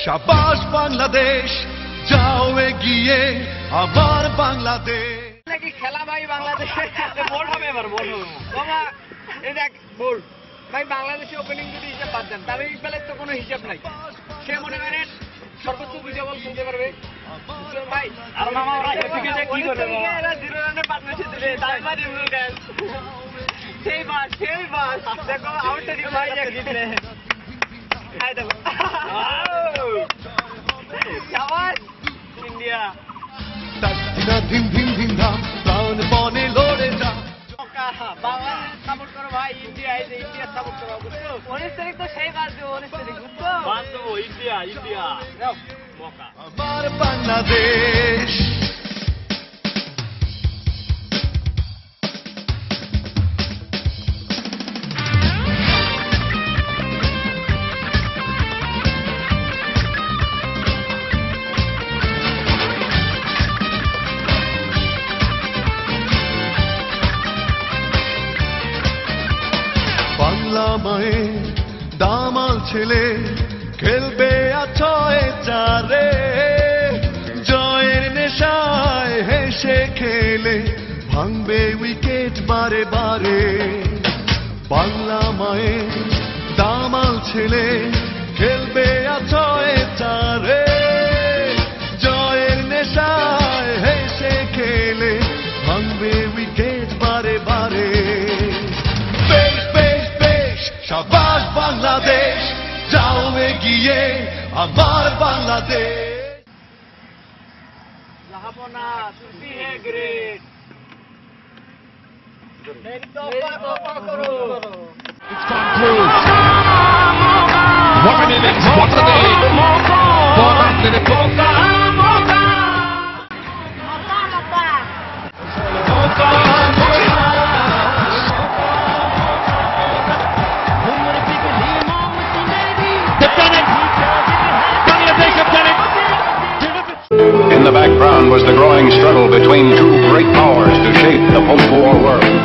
শাবাশ বাংলাদেশ, যাও এগিয়ে আমার বাংলাদেশ। নাকি খেলা ভাই বাংলাদেশে বোর্ড হবে, এবার বোর্ড হবে বাবা। এই দেখ বোর্ড ভাই, বাংলাদেশে ওপেনিং যদি হিসাব বাদ দেন, তবে ইকবালের তো কোনো হিসাব নাই। সে মনে করেন সর্বোচ্চ 2 বল খেলতে পারবে ভাই। আর মামা ওরা কি করবে, এরা 0 রানে পার্টনারশিপ দিবে, তারপর ইমরুল গান সেই বাস দেখো আউটে দিবে ভাই, জিতলে খাই দেবো। শাবাশ ইন্ডিয়া, তাকদিনা ধিম ধিম ধিম ধাম, প্রাণপণে লড়ে যা। বাংলাদেশ সাপোর্ট করো ভাই, ইন্ডিয়া এই যে ইন্ডিয়া সাপোর্ট করো, বুঝছো? 19 তারিখ তো সেই বাস দেবো, 19 তারিখ বুঝছো? বাস দেবো ইন্ডিয়া যাও মকা আমার বাংলাদেশ। বাংলা মায়ের দামাল ছেলে খেলবে আছয় চারে, জয়ের নেশায় হেসে খেলে ভাঙবে উইকেট বারে বারে। বাংলা মায়ের দামাল ছেলে খেলবে আছয় চারে, জয়ের নেশায় হেসে খেলে ভাঙবে উইকেট বারে বারে। শাবাশ বাংলাদেশ, যাও এগিয়ে আমার বাংলাদেশ। জাহাপনা তুমি হে গ্রেট, মেরি তোফা করো। What an innings, what a day for Anthony Poca. In the background was the growing struggle between two great powers to shape the post-war world.